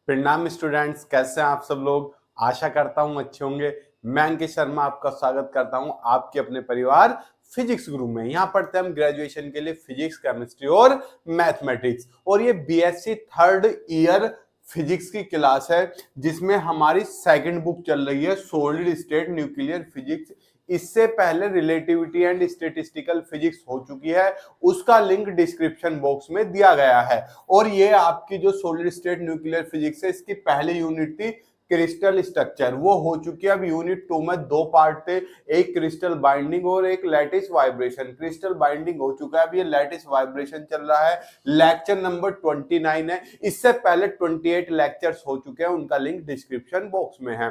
प्रणाम स्टूडेंट्स, कैसे हैं आप सब लोग। आशा करता हूं अच्छे होंगे। मैं अंकित शर्मा आपका स्वागत करता हूं आपके अपने परिवार फिजिक्स ग्रुप में। यहाँ पढ़ते हैं हम ग्रेजुएशन के लिए फिजिक्स, केमिस्ट्री और मैथमेटिक्स। और ये बीएससी थर्ड ईयर फिजिक्स की क्लास है जिसमें हमारी सेकंड बुक चल रही है सॉलिड स्टेट न्यूक्लियर फिजिक्स। इससे पहले रिलेटिविटी एंड स्टैटिस्टिकल फिजिक्स हो चुकी है, उसका लिंक डिस्क्रिप्शन बॉक्स में दिया गया है। और ये आपकी जो सॉलिड स्टेट न्यूक्लियर फिजिक्स है, इसकी पहली यूनिट थी क्रिस्टल स्ट्रक्चर, वो हो चुकी है। अब यूनिट 2 में दो पार्ट थे, एक क्रिस्टल बाइंडिंग और एक लैटिस वाइब्रेशन। क्रिस्टल बाइंडिंग हो चुका है, अब ये लैटिस वाइब्रेशन चल रहा है। लेक्चर नंबर 29 है। इससे पहले 28 लेक्चर्स हो चुके हैं, उनका लिंक डिस्क्रिप्शन बॉक्स में है।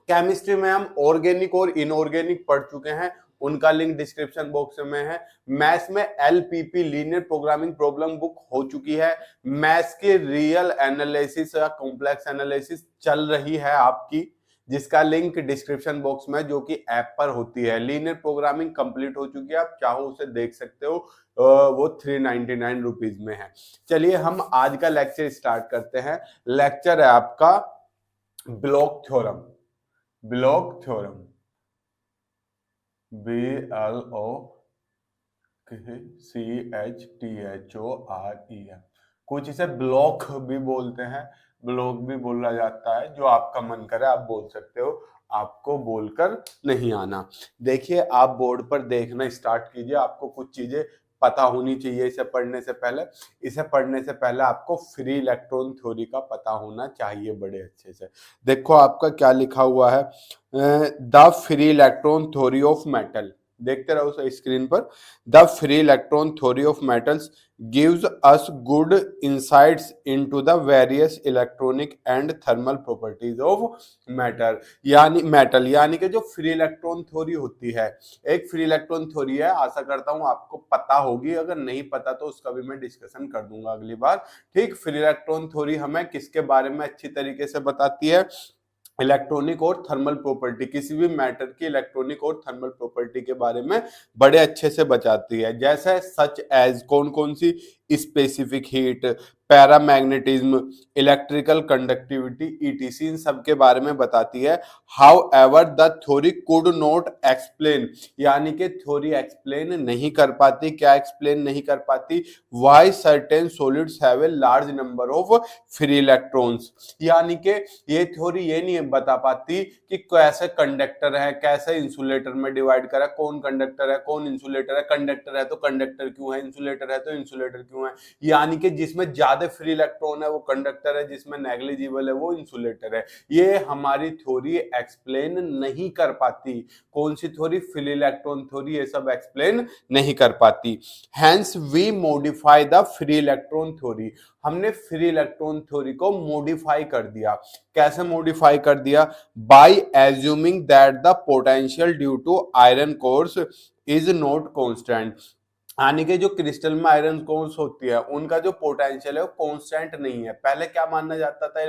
केमिस्ट्री में हम ऑर्गेनिक और इनऑर्गेनिक पढ़ चुके हैं, उनका लिंक डिस्क्रिप्शन बॉक्स में है। मैथ्स में LPP linear programming problem book हो चुकी है। मैथ्स की रियल एनालिसिस या कॉम्प्लेक्स एनालिसिस चल रही है आपकी, जिसका लिंक डिस्क्रिप्शन बॉक्स में, जो कि ऐप पर होती है। लीनियर प्रोग्रामिंग कंप्लीट हो चुकी है, आप चाहो उसे देख सकते हो। वो 399 रुपीज में है। चलिए हम आज का लेक्चर स्टार्ट करते हैं। लेक्चर है आपका block theorem. Block theorem, BLOCKCHTHOREM। कुछ इसे ब्लॉक भी बोलते हैं, ब्लॉक भी बोला जाता है। जो आपका मन करे आप बोल सकते हो, आपको बोलकर नहीं आना। देखिए, आप बोर्ड पर देखना स्टार्ट कीजिए। आपको कुछ चीजें पता होनी चाहिए इसे पढ़ने से पहले। इसे पढ़ने से पहले आपको फ्री इलेक्ट्रॉन थ्योरी का पता होना चाहिए बड़े अच्छे से। देखो आपका क्या लिखा हुआ है, the free electron theory of metal. देखते रहो स्क्रीन पर। The free electron theory of metals gives us good insights into the various electronic and thermal properties of matter. यानी कि जो फ्री इलेक्ट्रॉन थ्योरी होती है, एक फ्री इलेक्ट्रॉन थ्योरी है। आशा करता हूं आपको पता होगी, अगर नहीं पता तो उसका भी मैं डिस्कशन कर दूंगा अगली बार। ठीक, फ्री इलेक्ट्रॉन थ्योरी हमें किसके बारे में अच्छी तरीके से बताती है? इलेक्ट्रॉनिक और थर्मल प्रॉपर्टी, किसी भी मैटर की इलेक्ट्रॉनिक और थर्मल प्रॉपर्टी के बारे में बड़े अच्छे से बताती है। जैसे सच एज कौन कौन सी? Specific heat, paramagnetism, electrical conductivity, etc, इन सब के बारे में बताती है। However the theory could not explain, यानी कि थ्योरी एक्सप्लेन नहीं कर पाती। क्या एक्सप्लेन नहीं कर पाती? Why certain solids have a large number of free electrons, यानी कि ये थ्योरी ये नहीं बता पाती कि कैसे कंडक्टर है, कैसे इंसुलेटर में डिवाइड करा, कौन कंडक्टर है कौन इंसुलेटर है, कंडक्टर है तो कंडक्टर क्यों है, इंसुलेटर है तो इंसुलेटर क्यों है। यानी कि जिसमें ज्यादा फ्री इलेक्ट्रॉन है वो कंडक्टर है, जिसमें नेग्लिजिबल है वो इंसुलेटर है। ये हमारी थ्योरी एक्सप्लेन नहीं कर पाती। कौन सी थ्योरी? फ्री इलेक्ट्रॉन थ्योरी ये सब एक्सप्लेन नहीं कर पाती। Hence we modify the free electron theory. हमने फ्री इलेक्ट्रॉन थ्योरी को मॉडिफाई कर दिया। कैसे मॉडिफाई कर दिया? By assuming that the potential due to ion cores is not constant, यानी कि जो क्रिस्टल में आयरन कोर्स होती है उनका जो पोटेंशियल है वो कांस्टेंट नहीं है। पहले क्या मानना जाता था,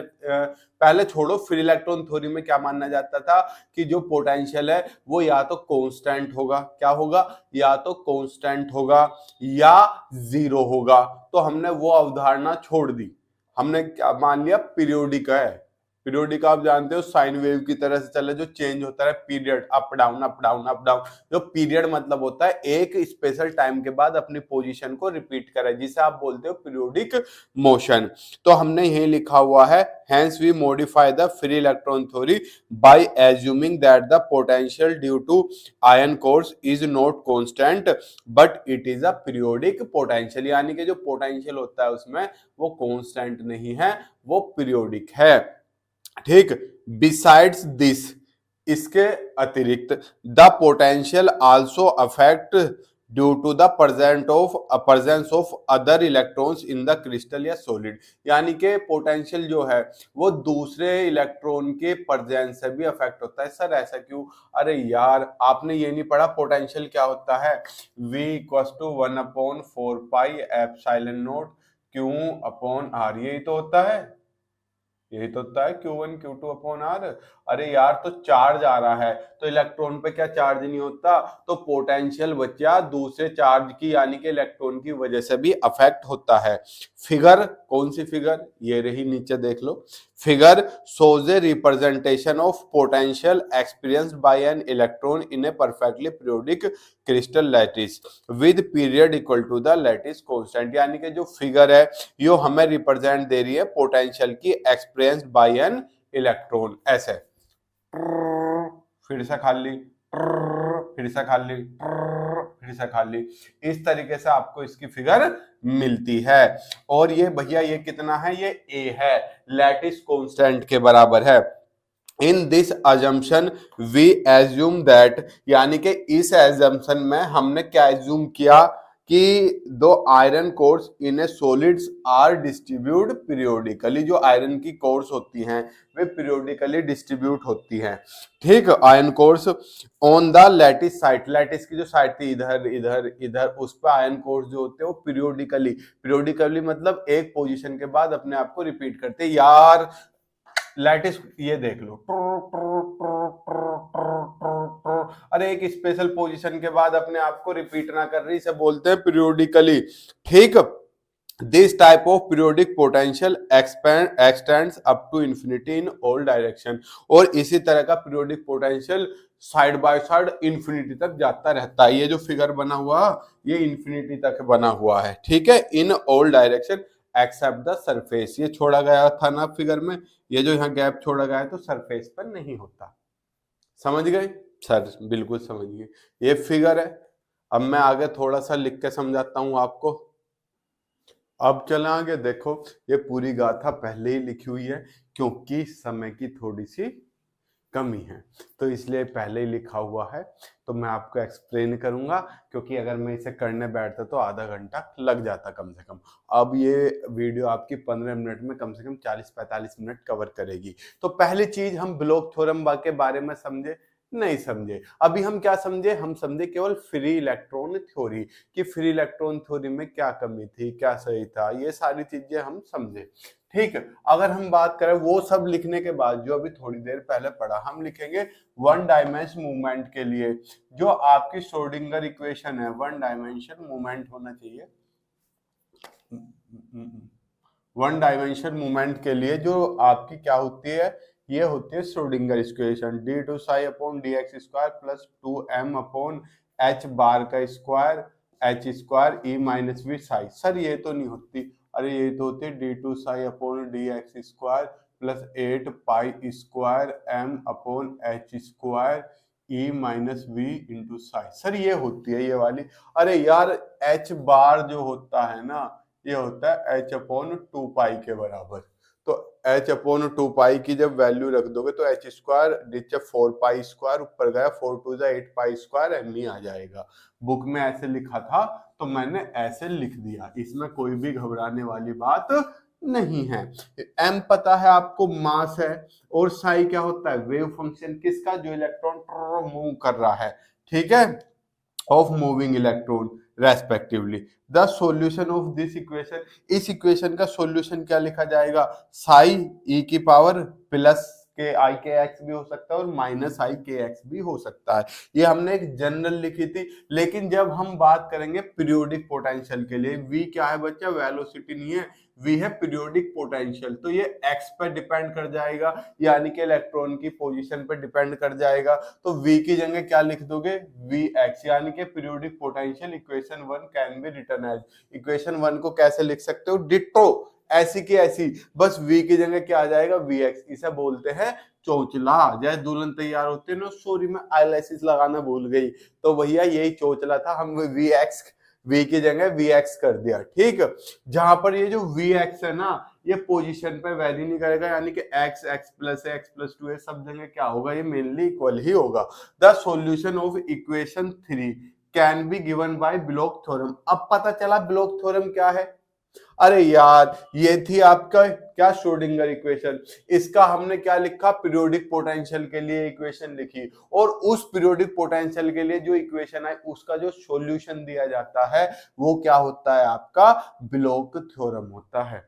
पहले छोड़ो, फ्री इलेक्ट्रॉन थ्योरी में क्या मानना जाता था कि जो पोटेंशियल है वो या तो कांस्टेंट होगा, क्या होगा? या तो कांस्टेंट होगा या जीरो होगा। तो हमने वो अवधारणा छोड़ दी। हमने क्या मान लिया? पीरियोडिक है। पीरियोडिक आप जानते हो साइन वेव की तरह से चले, जो चेंज होता है period, up down up down up down. जो पीरियड मतलब होता है एक स्पेशल टाइम के बाद अपनी पोजीशन को रिपीट करे, जिसे आप बोलते हो पीरियोडिक मोशन। तो हमने यही लिखा हुआ है, hence we modify the free electron theory by assuming that the potential due to ion cores is not constant but it is a periodic potential, यानी कि जो पोटेंशियल होता है उसमें वो कांस्टेंट नहीं है, वो पीरियोडिक है। ठीक, बिसाइड्स दिस, इसके अतिरिक्त, the potential also affect due to the presence of other electrons in the crystal या सॉलिड, यानी कि पोटेंशियल जो है वो दूसरे इलेक्ट्रॉन के प्रेजेंस से भी अफेक्ट होता है। सर ऐसा क्यों? अरे यार, आपने ये नहीं पढ़ा पोटेंशियल क्या होता है? V equals to 1/4 pi epsilon naught Q upon R, यही तो होता है। यही तो होता है Q1 Q2 अपॉन R। अरे यार तो चार्ज आ रहा है तो इलेक्ट्रॉन पे क्या चार्ज नहीं होता, तो पोटेंशियल बचा दूसरे चार्ज की यानी कि इलेक्ट्रॉन की वजह से भी अफेक्ट होता है। फिगर कौन सी फिगर, ये रही, नीचे देख लो। Figure shows a representation of potential experienced by an electron in a perfectly periodic crystal lattice with period equal to the lattice constant। यानी कि जो फिगर है ये हमें रिप्रेजेंट दे रही है पोटेंशियल की एक्सपीरियंस्ड बाय एन इलेक्ट्रॉन। ऐसे फिर से खाली, फिर से खाली, फिर से खाली, इस तरीके से आपको इसकी फिगर मिलती है। और ये भैया ये कितना है, ये A है, लैटिस कांस्टेंट के बराबर है। In this assumption we assume that, यानी कि इस एजम्पशन में हमने क्या एज्यूम किया कि दो ion cores in a solids are distribute periodically. जो आयरन की कोर्स होती हैं वे पीरियोडिकली डिस्ट्रीब्यूट होती हैं, ठीक। Ion cores on the lattice site, lattice की जो साइट थी इधर इधर इधर, उस पर आयरन कोर्स जो होते हैं वो पीरियोडिकली मतलब एक पोजीशन के बाद अपने आप को रिपीट करते हैं। यार लैटिस ये देख लो, अरे एक स्पेशल पोजीशन के बाद अपने आप को रिपीट ना कर रही, इसे बोलते हैं पीरियोडिकली, ठीक। This type of periodic potential extends up to infinity in all direction. और इसी तरह का periodic potential side by side infinity तक जाता रहता है। ये जो फिगर बना हुआ ये इंफिनिटी तक बना हुआ है, ठीक है, in all direction except the surface. ये छोड़ा गया था ना फिगर में, ये जो यहाँ गैप छोड़ा गया है तो सरफेस पर नहीं होता। समझ गए सर? बिल्कुल समझ गए। ये फिगर है। अब मैं आगे थोड़ा सा लिख के समझाता हूं आपको। अब चला आगे, देखो ये पूरी गाथा पहले ही लिखी हुई है क्योंकि समय की थोड़ी सी कमी है तो इसलिए पहले ही लिखा हुआ है। तो मैं आपको एक्सप्लेन करूंगा क्योंकि अगर मैं इसे करने बैठता तो आधा घंटा लग जाता कम से कम। अब ये वीडियो आपकी 15 मिनट में कम से कम 40-45 मिनट कवर करेगी। तो पहली चीज हम ब्लॉक थ्योरम के बारे में समझे, नहीं समझे। अभी हम क्या समझे, हम समझे केवल फ्री इलेक्ट्रॉन थ्योरी कि फ्री इलेक्ट्रॉन थ्योरी में क्या कमी थी, क्या सही था, ये सारी चीजें हम समझे, ठीक। अगर हम बात करें वो सब लिखने के बाद जो अभी थोड़ी देर पहले पढ़ा, हम लिखेंगे वन डायमेंशन मूवमेंट के लिए जो आपकी श्रोडिंगर इक्वेशन है, वन डायमेंशन मूवमेंट होना चाहिए। वन डायमेंशन मूवमेंट के लिए जो आपकी क्या होती है, ये होती है Schrodinger equation d2 psi upon dx square plus 2m upon h बार का square h square e minus v psi। Sir ये तो नहीं होती, अरे ये तो होती है d2 psi upon dx square plus 8 pi square m upon h square e minus v into psi। Sir ये होती है ये वाली। अरे यार h बार जो होता है ना ये होता है h अपॉन 2 पाई के बराबर। तो h अपॉन 2 पाई की जब वैल्यू रख दोगे तो h स्क्वायर नीचे 4 पाई स्क्वायर, ऊपर गया 4 टू 8 पाई स्क्वायर m ही आ जाएगा। बुक में ऐसे लिखा था तो मैंने ऐसे लिख दिया, इसमें कोई भी घबराने वाली बात नहीं है। m पता है आपको मास है और साई क्या होता है, वेव फंक्शन किसका, जो इलेक्ट्रॉन मूव कर रहा है, ठीक है, of moving electron respectively. The solution of this equation, इस इक्वेशन का सॉल्यूशन क्या लिखा जाएगा, साई ई की पावर प्लस के आई के एक्स भी हो सकता है और माइनस आई के एक्स भी हो सकता है। ये हमने एक जनरल लिखी थी। लेकिन जब हम बात करेंगे पीरियोडिक पोटेंशियल के लिए, v क्या है बच्चा, वेलोसिटी नहीं है, v है पीरियोडिक पोटेंशियल। तो ये x पर डिपेंड कर जाएगा यानी कि इलेक्ट्रॉन की पोजीशन पर डिपेंड कर जाएगा। तो v की जगह क्या लिख दोगे, vx, यानी कि periodic potential equation 1 can be written as, equation 1 को कैसे लिख सकते हो, डिट्टो ऐसी की ऐसी, बस v की जगह क्या आ जाएगा, vx। इसे बोलते हैं चोचला। जैसे दुल्हन तैयार होते हैं ना, सॉरी मैं आईलैशेस लगाना भूल गई, तो भैया यही चोचला था, हम vx v की जगह vx कर दिया, ठीक। जहां पर ये जो vx है ना ये पोजीशन पे वैरी नहीं करेगा यानी कि x x प्लस है, x प्लस 2 है, सब जगह क्या होगा, ये मेनली इक्वल ही होगा। The solution of equation 3 can be given by block theorem. अब पता चला ब्लॉक थ्योरम क्या है। अरे यार ये थी आपका क्या, श्रोडिंगर इक्वेशन। इसका हमने क्या लिखा, पीरियोडिक पोटेंशियल के लिए इक्वेशन लिखी और उस पीरियोडिक पोटेंशियल के लिए जो इक्वेशन है उसका जो सॉल्यूशन दिया जाता है वो क्या होता है आपका, ब्लॉक थ्योरम होता है।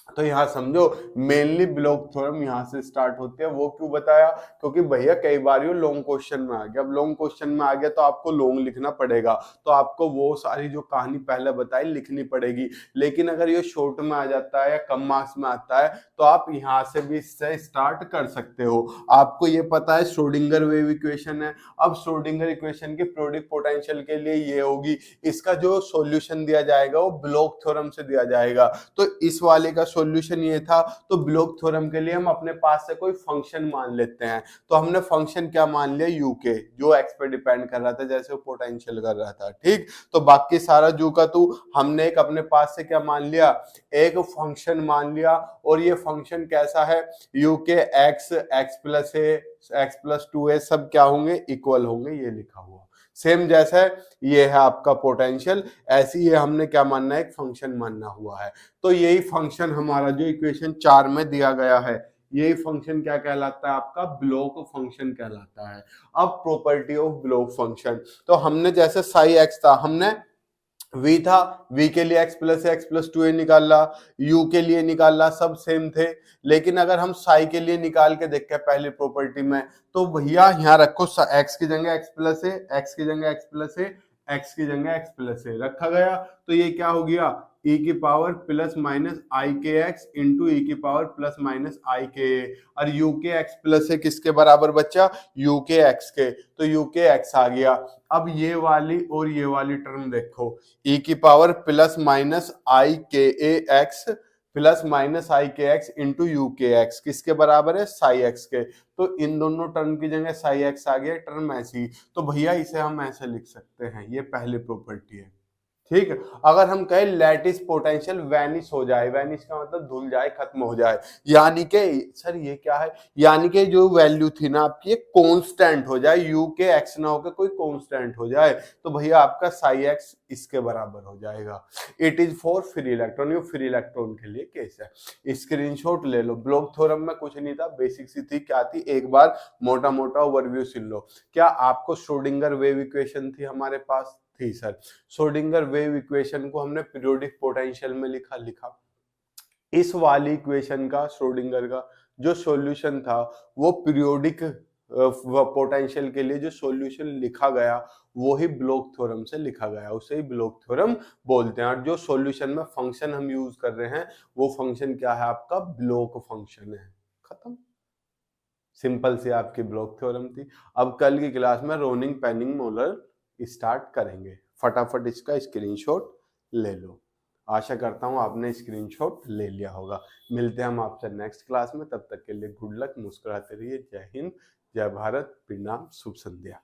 तो यहाँ समझो मेनली ब्लॉक थ्योरम यहाँ से स्टार्ट होती है। वो क्यों बताया? क्योंकि भैया कई बार ये लॉन्ग क्वेश्चन में आ गया। अब लॉन्ग क्वेश्चन में आ गया तो आपको लॉन्ग लिखना पड़ेगा, तो आपको वो सारी जो कहानी पहले बताई लिखनी पड़ेगी। लेकिन अगर ये शॉर्ट में आ जाता है या कम मार्क्स में आता है तो आप यहाँ से भी इससे स्टार्ट कर सकते हो। आपको ये पता है श्रोडिंगर वेव इक्वेशन है। अब श्रोडिंगर इक्वेशन की पीरियोडिक पोटेंशियल के लिए ये होगी, इसका जो सॉल्यूशन दिया जाएगा वो ब्लॉक थ्योरम से दिया जाएगा। तो इस वाले का सॉल्यूशन ये था। तो ब्लॉक थ्योरम के लिए हम अपने पास से कोई फंक्शन मान लेते हैं। तो हमने फंक्शन क्या मान लिया? यू के, जो एक्स पे डिपेंड कर रहा था, जैसे वो पोटेंशियल कर रहा था। ठीक, तो बाकी सारा जू का तू हमने एक अपने पास से क्या मान लिया? एक फंक्शन मान लिया। और ये फंक्शन कैसा है? यू के एक्स, एक्स प्लस ए, एक्स प्लस 2a सब क्या होंगे? इक्वल होंगे। ये लिखा हुआ सेम जैसा ये है आपका पोटेंशियल, ऐसी ये हमने क्या मानना है? एक फंक्शन मानना हुआ है। तो यही फंक्शन हमारा जो इक्वेशन 4 में दिया गया है, यही फंक्शन क्या कहलाता है? आपका ब्लॉक फंक्शन कहलाता है। अब प्रॉपर्टी ऑफ ब्लॉक फंक्शन, तो हमने जैसे साई एक्स था, हमने v था, v के लिए x plus x plus 2a निकाला, u के लिए निकाला, सब सेम थे। लेकिन अगर हम साई के लिए निकाल के देखते हैं पहली प्रॉपर्टी में, तो भैया यहाँ रखो x की जगह x प्लस ए, x की जगह x प्लस ए, x की जगह x प्लस ए रखा गया। तो ये क्या हो गया? e की पावर प्लस माइनस आई के एक्स इंटू ई की पावर प्लस माइनस आई के ए। और u के x प्लस ए किसके बराबर बच्चा? u के x के, तो u के x आ गया। अब ये वाली और ये वाली टर्म देखो, e की पावर प्लस माइनस आई के ए एक्स प्लस माइनस आई के एक्स इंटू यू के एक्स किसके बराबर है? साई एक्स के। तो इन दोनों टर्म की जगह साई एक्स आ गया, टर्म ऐसी। तो भैया इसे हम ऐसे लिख सकते हैं, ये पहली प्रॉपर्टी है। ठीक, अगर हम कहें लैटिस पोटेंशियल वैनिश हो जाए, वैनिश का मतलब धुल जाए, खत्म हो जाए, यानी कि सर ये क्या है? यानी कि जो वैल्यू थी ना आपकी ये कांस्टेंट हो जाए, यू के एक्स ना होकर कोई कांस्टेंट हो जाए, तो भैया आपका साई एक्स इसके बराबर हो जाएगा। It is for free electron, ये फ्री इलेक्ट्रॉन के लिए केस है। स्क्रीनशॉट ले लो। ब्लॉक थ्योरम में कुछ नहीं था, बेसिक सी थी। क्या थी? एक बार मोटा मोटा ओवरव्यू सुन लो। क्या आपको श्रोडिंगर वेव इक्वेशन थी हमारे पास? थी सर। श्रोडिंगर वेव इक्वेशन को हमने पीरियोडिक पोटेंशियल में लिखा। इस वाली इक्वेशन का, श्रोडिंगर का जो सॉल्यूशन था, वो पीरियोडिक पोटेंशियल के लिए जो सॉल्यूशन लिखा गया वो ही ब्लॉक थ्योरम से लिखा गया, उसे ही ब्लॉक थ्योरम बोलते हैं। और जो सॉल्यूशन में फंक्शन हम यूज कर रहे हैं वो फंक्शन क्या है? आपका ब्लॉक फंक्शन है। खत्म, सिंपल सी आपकी ब्लॉक थ्योरम थी। अब कल की क्लास में रोनिंग, पेनिंग, मोलर स्टार्ट करेंगे। फटाफट इसका स्क्रीनशॉट ले लो। आशा करता हूँ आपने स्क्रीनशॉट ले लिया होगा। मिलते हैं हम आपसे नेक्स्ट क्लास में, तब तक के लिए गुड लक, मुस्कुराते रहिए। जय हिंद, जय भारत, प्रणाम, शुभ संध्या।